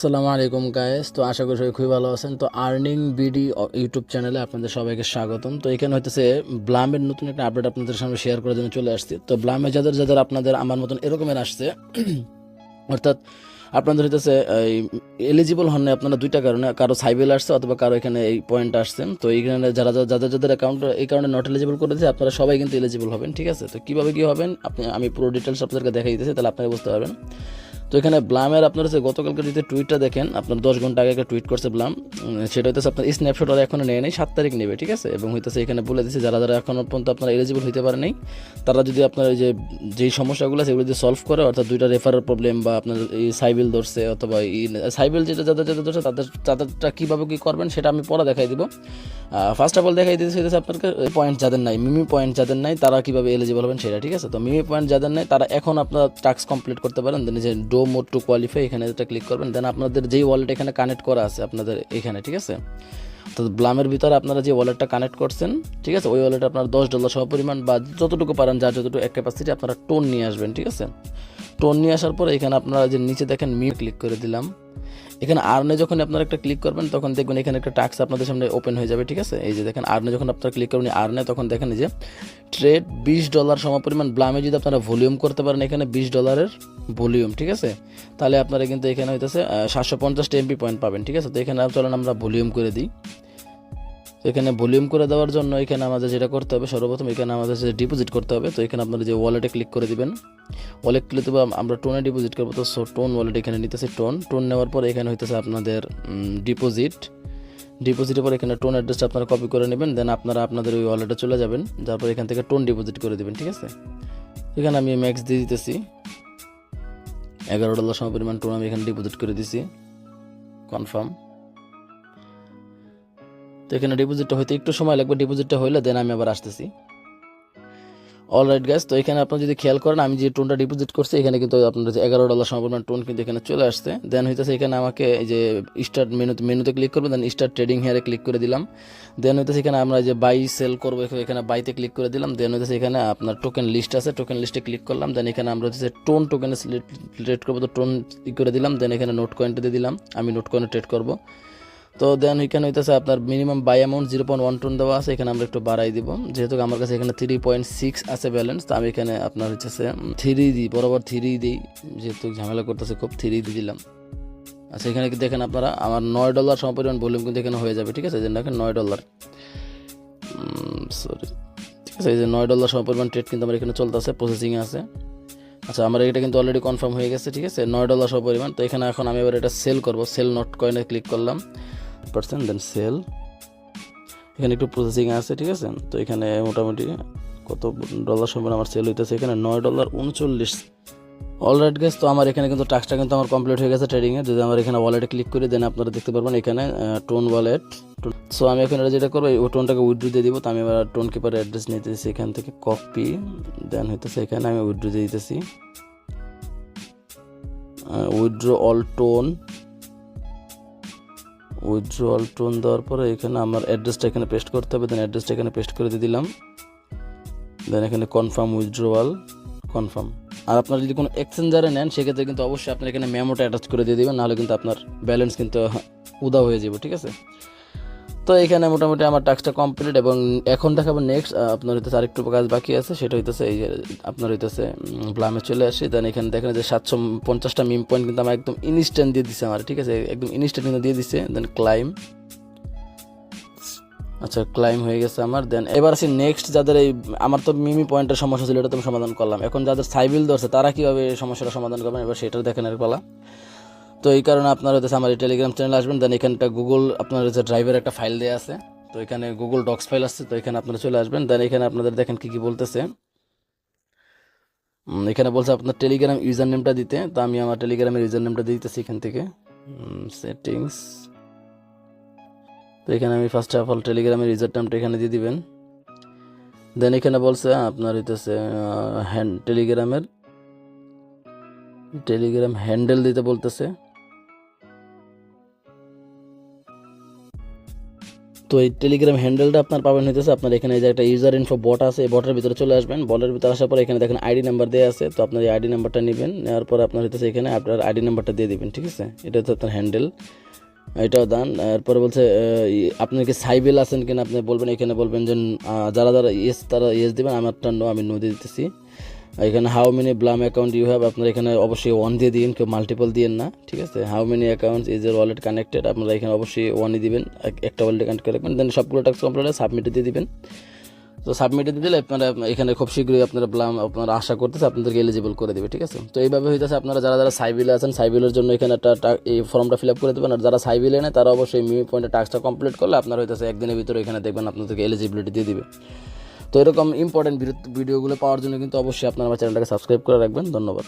আসসালামু আলাইকুম গাইস। তো আশা করি সবাই খুবই ভালো আছেন। তো আর্নিং বিডি ইউটিউব চ্যানেলে আপনাদের সবাইকে স্বাগতম। তো এখানে হইতেছে ব্লামের নতুন একটা আপডেট আপনাদের সামনে শেয়ার করার জন্য চলে আসছি। তো ব্লামে যাদের যাদের আপনাদের আমার মতন এরকমের আসছে অর্থাৎ আপনাদের হইতেছে এলিজিবল হন না আপনারা দুইটা কারণে, কারো সাইবেল আসছে অথবা কারো এখানে এই পয়েন্ট আসছে। তো এইখানে যারা যাদের যাদের অ্যাকাউন্ট এই কারণে নট এলিজিবল করেছে আপনারা সবাই কিন্তু এলিজিবল হবেন, ঠিক আছে? তো কীভাবে কী হবেন আমি পুরো ডিটেলস আপনাদেরকে দেখাই দিতেছি, তাহলে আপনারা বুঝতে পারবেন। তো এখানে ব্লামের আপনার হচ্ছে গতকালকে যদি টুইটটা দেখেন, আপনার 10 ঘন্টা আগে একটা টুইট করছে ব্লাম, সেটা হইতেছে আপনার স্ন্যাপশট আর এখনো নেয় নাই, 7 তারিখ নেবে, ঠিক আছে? এবং হইতেছে এখানে বলে দিচ্ছে যারা যারা এখনো পর্যন্ত আপনারা এলিজিবল হইতে পারে নাই, তারা যদি আপনার এই যে যেই সমস্যাগুলো সেগুলো যদি সলভ করে, অর্থাৎ দুইটা রেফারের প্রবলেম বা আপনার এই সাইবেল ধরছে অথবা এই সাইবেল যেটা যাদের যাদের ধরছে তাদেরটা কীভাবে কী করবেন সেটা আমি পরে দেখাই দিব। ফার্স্ট অফ অল দেখাই দিতেছে হইতেছে আপনাকে পয়েন্ট যাদের নাই, মিমি পয়েন্ট যাদের নাই তারা কীভাবে এলিজিবল হবেন সেটা, ঠিক আছে? তো মিমি পয়েন্ট যাদের নাই তারা এখন আপনার টাস্ক কমপ্লিট করতে পারেন। দেন যে ডো মোড টু কোয়ালিফাই এখানে এটা ক্লিক করবেন। দেন আপনাদের যেই ওয়ালেট এখানে কানেক্ট করা আছে আপনাদের এখানে, ঠিক আছে? তো ব্লামের ভিতরে আপনারা যে ওয়ালেটটা কানেক্ট করছেন, ঠিক আছে, ওই ওয়ালেটে আপনার $10 সহ পরিমাণ বা যতটুকু পারেন যার যতটুকু এক ক্যাপাসিটি আপনারা টোন নিয়ে আসবেন, ঠিক আছে? টোন নিয়ে আসার পরে এখানে আপনারা যে নিচে দেখেন মি ক্লিক করে দিলাম। এখানে আর্নে যখন আপনারা একটা ক্লিক করবেন তখন দেখবেন এখানে একটা টাস্ক আপনাদের সামনে ওপেন হয়ে যাবে, ঠিক আছে? এই যে দেখেন আর্নে যখন আপনারা ক্লিক করবেন আর্নে, তখন দেখেন যে ট্রেড $20 সমপরিমাণ ব্লামে যদি আপনারা ভলিউম করতে পারেন, এখানে $20 ভলিউম, ঠিক আছে? তাহলে আপনারা কিন্তু এখানে হইতেছে 750 এমপি পয়েন্ট পাবেন, ঠিক আছে? তো এখানে চলেন আমরা ভলিউম করে দিই। তো এখানে ভলিউম করে দেওয়ার জন্য এখানে আমাদের যেটা করতে হবে, সর্বপ্রথম এখানে আমাদের যে ডিপোজিট করতে হবে। তো এখানে আপনারা যে ওয়ালেটে ক্লিক করে দিবেন, ওয়ালেট ক্লিক দেবো, আমরা টোনে ডিপোজিট করবো। তো টোন ওয়ালেট এখানে নিতেছে, টোন নেওয়ার পর এখানে হইতেছে আপনাদের ডিপোজিটের পর এখানে টোন অ্যাড্রেসটা আপনারা কপি করে নেবেন। দেন আপনারা আপনাদের ওই ওয়ালেটে চলে যাবেন, তারপর এখান থেকে টোন ডিপোজিট করে দেবেন, ঠিক আছে? এখানে আমি ম্যাক্স দিয়ে দিতেছি $11 সমপরিমাণ টোন আমি এখানে ডিপোজিট করে দিছি, কনফার্ম। তো এখানে ডিপোজিটটা হইতে একটু সময় লাগবে, ডিপোজিটটা হইলে দেন আমি আবার আসতেছি। অলরাইট গাইস, তো এখানে আপনারা যদি খেয়াল করেন আমি যে টোনটা ডিপোজিট করছি এখানে কিন্তু আপনার যে $11 সমপরিমাণ টোন কিন্তু এখানে চলে আসছে। দেন হইতেছে এখানে আমাকে এই যে স্টার্ট মেনুতে ক্লিক করবো, দেন স্টার্ট ট্রেডিং হেয়ারে ক্লিক করে দিলাম। দেন হইতেছে এখানে আমরা যে বাই সেল করবো এখানে বাইতে ক্লিক করে দিলাম। দেন হইতেছে এখানে আপনার টোকেন লিস্ট আছে, টোকেন লিস্টে ক্লিক করলাম। দেন এখানে আমরা হচ্ছে টোকেনে ট্রেড করবো, তো টোন করে দিলাম। দেন এখানে নোট কয়েনটা দিয়ে দিলাম, আমি নোট কয়েনে ট্রেড করবো। তো দেন এখানে হইতেছে আপনার মিনিমাম বাই অ্যামাউন্ট 0.1 দেওয়া আছে, এখানে আমরা একটু বাড়াই দিব যেহেতু আমার কাছে এখানে 3.6 আছে ব্যালেন্স। তো আমি এখানে আপনার হচ্ছে 3 দিই, বরাবর 3 দিই, যেহেতু ঝামেলা করতেছে খুব 3 দিয়ে দিলাম। আচ্ছা, এখানে কি দেখেন আপনারা আমার $9 সমপরিমাণ ভলিউম কিন্তু এখানে হয়ে যাবে, ঠিক আছে? যে দেখেন $9, সরি, ঠিক আছে? এই যে $9 সমপরিমাণ ট্রেড কিন্তু আমার এখানে চলতেছে, প্রসেসিংয়ে আছে। আচ্ছা, আমার এটা কিন্তু অলরেডি কনফার্ম হয়ে গেছে, ঠিক আছে? $9 সমপরিমাণ। তো এখানে এখন আমি এবার এটা সেল করবো, সেল নোট কয়েনে ক্লিক করলাম, দেন সেল। এখানে একটু প্রসেসিং আছে, ঠিক আছে? তো এখানে মোটামুটি কত ডলার সময় আমার সেল হইতেছে, এখানে $9.39। অলরাইট গাইস, তো আমার এখানে কিন্তু টাস্কটা কিন্তু আমার কমপ্লিট হয়ে গেছে ট্রেডিংয়ে। যদি আমার এখানে ওয়ালেটে ক্লিক করি দেন আপনারা দেখতে পারবেন এখানে টোন ওয়ালেট। সো আমি এখন এটা যেটা করবো ওই টোনটাকে উইথড্র দিয়ে দিব। তো আমি এবার টোন কিপার অ্যাড্রেস নিতেছি, এখান থেকে কপি, দেন হইতেছে এখানে আমি উইথড্র দিয়ে দিতেছি, উইথড্র অল টোন দেওয়ার পরে এখানে আমার অ্যাড্রেসটা এখানে পেস্ট করতে হবে। দেন অ্যাড্রেসটা এখানে পেস্ট করে দিয়ে দিলাম। দেন এখানে কনফার্ম উইথড্রোয়াল, কনফার্ম। আর আপনারা যদি কোনো এক্সচেঞ্জারে নেন সেক্ষেত্রে কিন্তু অবশ্যই আপনার এখানে মেমোটা অ্যাটাচ করে দিয়ে দেবেন, নাহলে কিন্তু আপনার ব্যালেন্স কিন্তু উদা হয়ে যাবে, ঠিক আছে? তো এখানে মোটামুটি আমার টাস্কটা কমপ্লিট এবং এখন দেখাবো নেক্সট আপনার হইতেছে আরেকটু কাজ বাকি আছে, সেটা হইতেছে এই যে আপনার হইতেছে ব্লামে চলে আসি। দেন এখানে দেখেন যে 750টা মিম পয়েন্ট কিন্তু আমার একদম ইনস্ট্যান্ট দিয়ে দিচ্ছে আমার, ঠিক আছে? একদম ইনস্ট্যান্ট কিন্তু দিয়ে দিচ্ছে। দেন ক্লাইম, আচ্ছা ক্লাইম হয়ে গেছে আমার। দেন এবার আসি নেক্সট, যাদের এই আমার তো মিমি পয়েন্টের সমস্যা ছিল এটা তো আমি সমাধান করলাম, এখন যাদের সাইবিল ধরছে তারা কীভাবে এই সমস্যাটা সমাধান করবেন এবার সেটা দেখেন এর পালা। তো এই কারণে আপনার হচ্ছে আমার এই টেলিগ্রাম চ্যানেল আসবেন। দেন এখানটা গুগল আপনার হচ্ছে ড্রাইভের একটা ফাইল দেওয়া আছে, তো এখানে গুগল ডক্স ফাইল আসছে, তো এখানে আপনারা চলে আসবেন। দেন এখানে আপনাদের দেখেন কী বলতেছে, এখানে বলছে আপনার টেলিগ্রাম ইউজার নেমটা দিতে। তো আমি আমার টেলিগ্রামের ইউজার নেমটা দিয়ে দিতেছি এখান থেকে সেটিংস। তো এখানে আমি ফার্স্ট অফ অল টেলিগ্রামের ইউজার নেমটা এখানে দিয়ে দিবেন। দেন এখানে বলছে আপনার হইতেছে টেলিগ্রাম হ্যান্ডেল দিতে বলতেছে। তো এই টেলিগ্রাম হ্যান্ডেলটা আপনার পাবেন হইতেছে আপনার এখানে যে একটা ইউজার ইনফো বট আছে, এই বটের ভিতরে চলে আসবেন। বটের ভিতরে আসার পরে এখানে দেখেন আইডি নাম্বার দেওয়া আছে, তো আপনার এই আইডি নাম্বারটা নেবেন, নেওয়ার পরে আপনার হইতেছে এখানে আপনার আইডি নাম্বারটা দিয়ে দিবেন, ঠিক আছে। এটা হচ্ছে আপনার হ্যান্ডেল, এটাও দান। এরপরে বলছে আপনার কি সাইবেল আছেন কিনা আপনি বলবেন, এখানে বলবেন যে যারা যারা ইয়েস তারা ইয়েস দেবেন, আমারটা নো, আমি নো দিয়ে দিতেছি। এখানে how many blam account you have, আপনারা এখানে অবশ্যই ওয়ান দিয়ে দিন, কেউ মাল্টিপল দিয়েন না, ঠিক আছে। হাউ মেনি অ্যাকাউন্টস ইজ এর ওয়ালেট কানেক্টেড, আপনারা এখানে অবশ্যই ওয়ানই দিবেন, একটা ওয়ালেট কানেক্ট করে রাখবেন। দেন সবগুলো টাস্ক কমপ্লিট হলে সাবমিটে দিয়ে দিবেন। তো সাবমিটে দিয়ে দিলে আপনারা এখানে খুব শীঘ্রই আপনারা ব্লাম আপনারা আশা করতেছে আপনাদেরকে এলিজিবল করে দেবে, ঠিক আছে। তো এইভাবে হইতেছে আপনারা যারা যারা সাইবিলে আছেন, সাইবিলের জন্য এখানে একটা এই ফর্মটা ফিল আপ করে দেবেন। আর যারা সাইবিলে নেয় তারা অবশ্যই মিমি পয়েন্টে টাস্কটা কমপ্লিট করলে আপনারা হইতেছে একদিনের ভিতরে এখানে দেখবেন আপনাদেরকে এলিজিবিলিটি দিয়ে দিবে। তো এরকম ইম্পর্টেন্ট ভিডিওগুলো পাওয়ার জন্য কিন্তু অবশ্যই আপনারা আমার চ্যানেলটাকে সাবস্ক্রাইব করে রাখবেন। ধন্যবাদ।